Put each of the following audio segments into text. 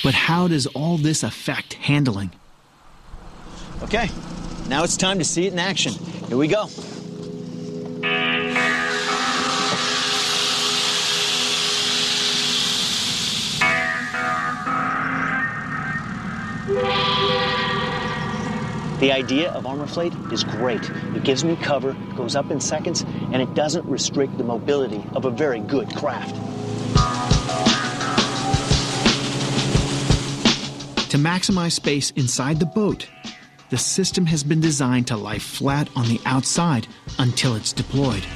But how does all this affect handling? Okay, now it's time to see it in action. Here we go. The idea of armor plate is great. It gives me cover, goes up in seconds, and it doesn't restrict the mobility of a very good craft. To maximize space inside the boat, the system has been designed to lie flat on the outside until it's deployed.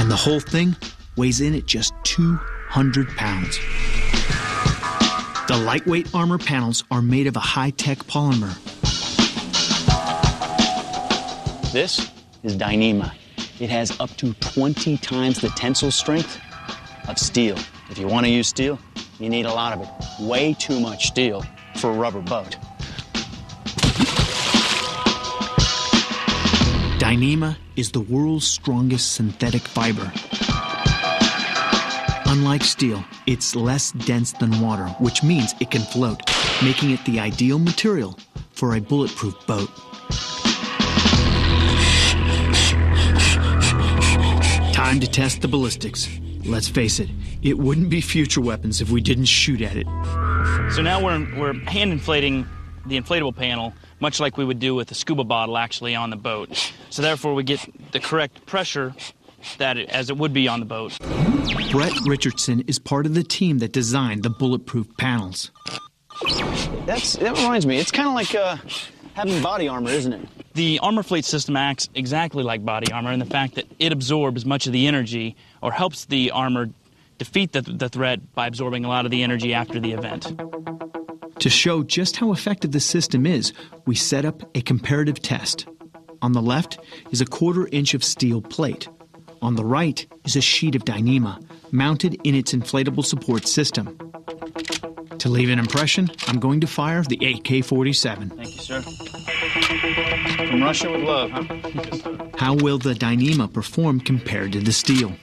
And the whole thing weighs in at just 200 pounds. The lightweight armor panels are made of a high-tech polymer. This is Dyneema. It has up to 20 times the tensile strength of steel. If you want to use steel, you need a lot of it. Way too much steel for a rubber boat. Dyneema is the world's strongest synthetic fiber. Unlike steel, it's less dense than water, which means it can float, making it the ideal material for a bulletproof boat. Time to test the ballistics. Let's face it, it wouldn't be future weapons if we didn't shoot at it. So now we're hand inflating the inflatable panel, much like we would do with a scuba bottle actually on the boat. So therefore we get the correct pressure as it would be on the boat. Brett Richardson is part of the team that designed the bulletproof panels. That reminds me, it's kind of like having body armor, isn't it? The armor plate system acts exactly like body armor in the fact that it absorbs much of the energy, or helps the armor defeat the threat by absorbing a lot of the energy after the event. To show just how effective the system is, we set up a comparative test. On the left is a 1/4 inch of steel plate. On the right is a sheet of Dyneema mounted in its inflatable support system. To leave an impression, I'm going to fire the AK-47. Thank you, sir. From Russia with love, huh? How will the Dyneema perform compared to the steel?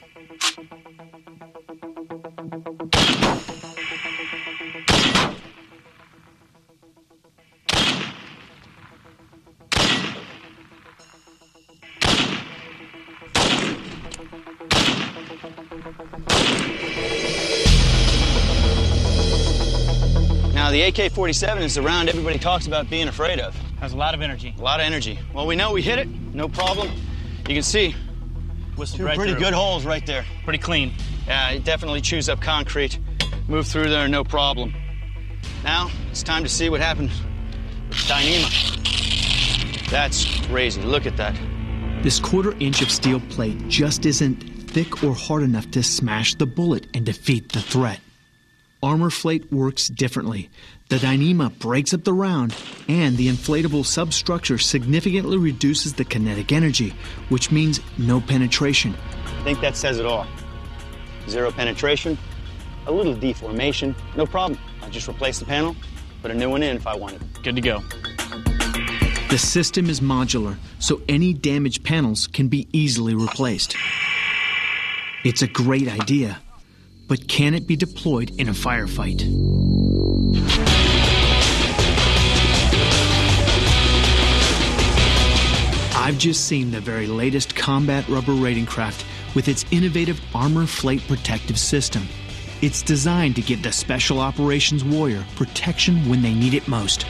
Now, the AK-47 is the round everybody talks about being afraid of. Has a lot of energy. A lot of energy. Well, we know we hit it, no problem. You can see Whistled two right pretty through. good holes right there. Pretty clean. Yeah, it definitely chews up concrete. Move through there, no problem. Now, it's time to see what happens with Dyneema. That's crazy. Look at that. This 1/4 inch of steel plate just isn't thick or hard enough to smash the bullet and defeat the threat. Armor plate works differently. The Dyneema breaks up the round, and the inflatable substructure significantly reduces the kinetic energy, which means no penetration. I think that says it all. Zero penetration, a little deformation, no problem. I'll just replace the panel, put a new one in if I want it. Good to go. The system is modular, so any damaged panels can be easily replaced. It's a great idea, but can it be deployed in a firefight? I've just seen the very latest combat rubber raiding craft with its innovative armor plate protective system. It's designed to give the Special Operations warrior protection when they need it most.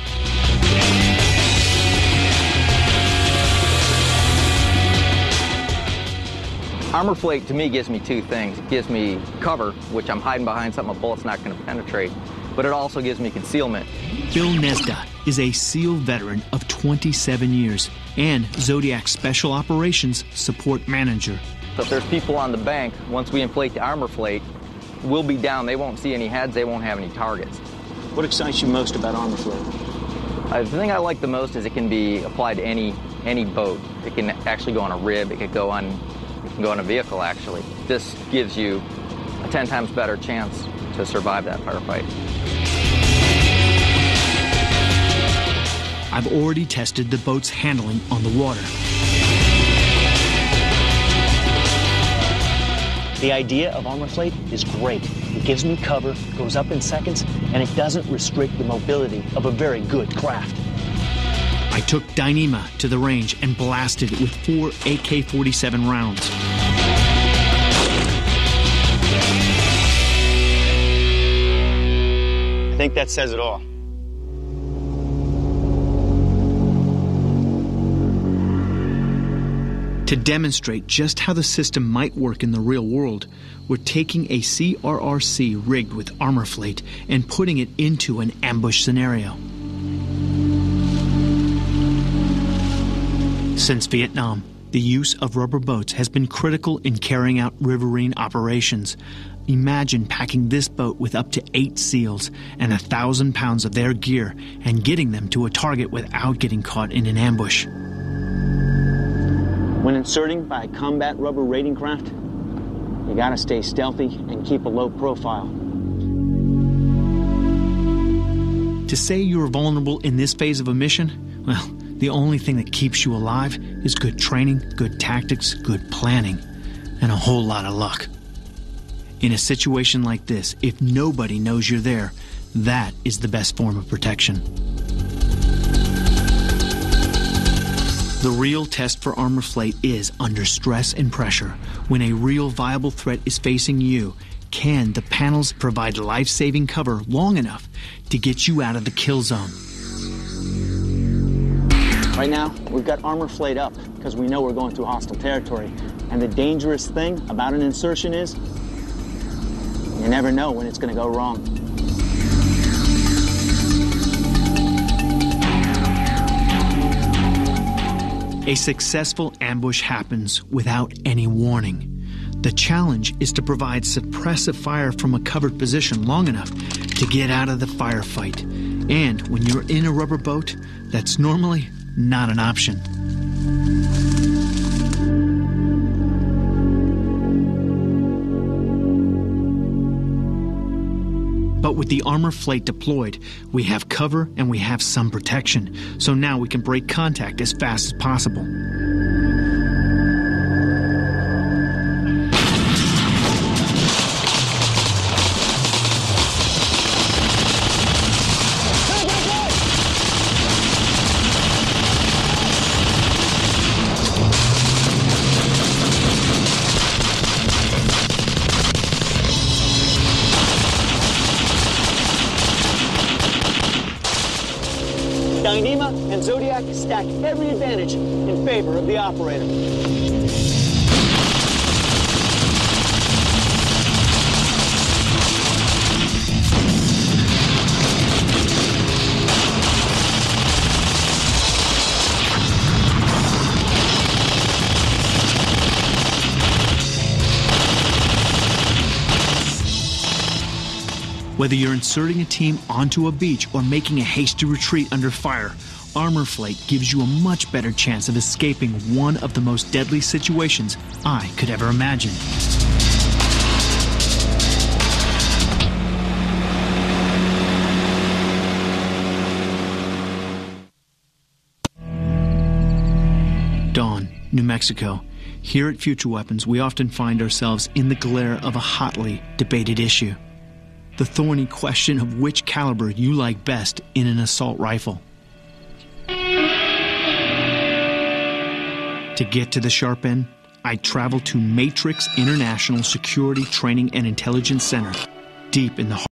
Armor plate to me gives me two things. It gives me cover, which I'm hiding behind something a bullet's not going to penetrate, but it also gives me concealment. Bill Nesda is a SEAL veteran of 27 years and Zodiac Special Operations Support Manager. So if there's people on the bank, once we inflate the armor plate, we'll be down. They won't see any heads. They won't have any targets. What excites you most about armor plate? The thing I like the most is it can be applied to any boat. It can actually go on a rib. It can go on a vehicle, actually. This gives you a 10 times better chance to survive that firefight. I've already tested the boat's handling on the water. The idea of Armorflate is great. It gives me cover, goes up in seconds, and it doesn't restrict the mobility of a very good craft. I took Dyneema to the range and blasted it with 4 AK-47 rounds. I think that says it all. To demonstrate just how the system might work in the real world, we're taking a CRRC rigged with Armorflate and putting it into an ambush scenario. Since Vietnam, the use of rubber boats has been critical in carrying out riverine operations. Imagine packing this boat with up to 8 SEALs and 1,000 pounds of their gear and getting them to a target without getting caught in an ambush. When inserting by a combat rubber raiding craft, you gotta stay stealthy and keep a low profile. To say you're vulnerable in this phase of a mission, well, the only thing that keeps you alive is good training, good tactics, good planning, and a whole lot of luck. In a situation like this, if nobody knows you're there, that is the best form of protection. The real test for Armorflate is under stress and pressure. When a real viable threat is facing you, can the panels provide life-saving cover long enough to get you out of the kill zone? Right now, we've got Armorflate up because we know we're going through hostile territory. And the dangerous thing about an insertion is you never know when it's going to go wrong. A successful ambush happens without any warning. The challenge is to provide suppressive fire from a covered position long enough to get out of the firefight. And when you're in a rubber boat, that's normally not an option. But with the Armorflate deployed, we have cover and we have some protection. So now we can break contact as fast as possible. Dyneema and Zodiac stack every advantage in favor of the operator. Whether you're inserting a team onto a beach or making a hasty retreat under fire, Armorflate gives you a much better chance of escaping one of the most deadly situations I could ever imagine. Dawn, New Mexico. Here at Future Weapons, we often find ourselves in the glare of a hotly debated issue. The thorny question of which caliber you like best in an assault rifle. To get to the sharp end, I traveled to Matrix International Security Training and Intelligence Center, deep in the heart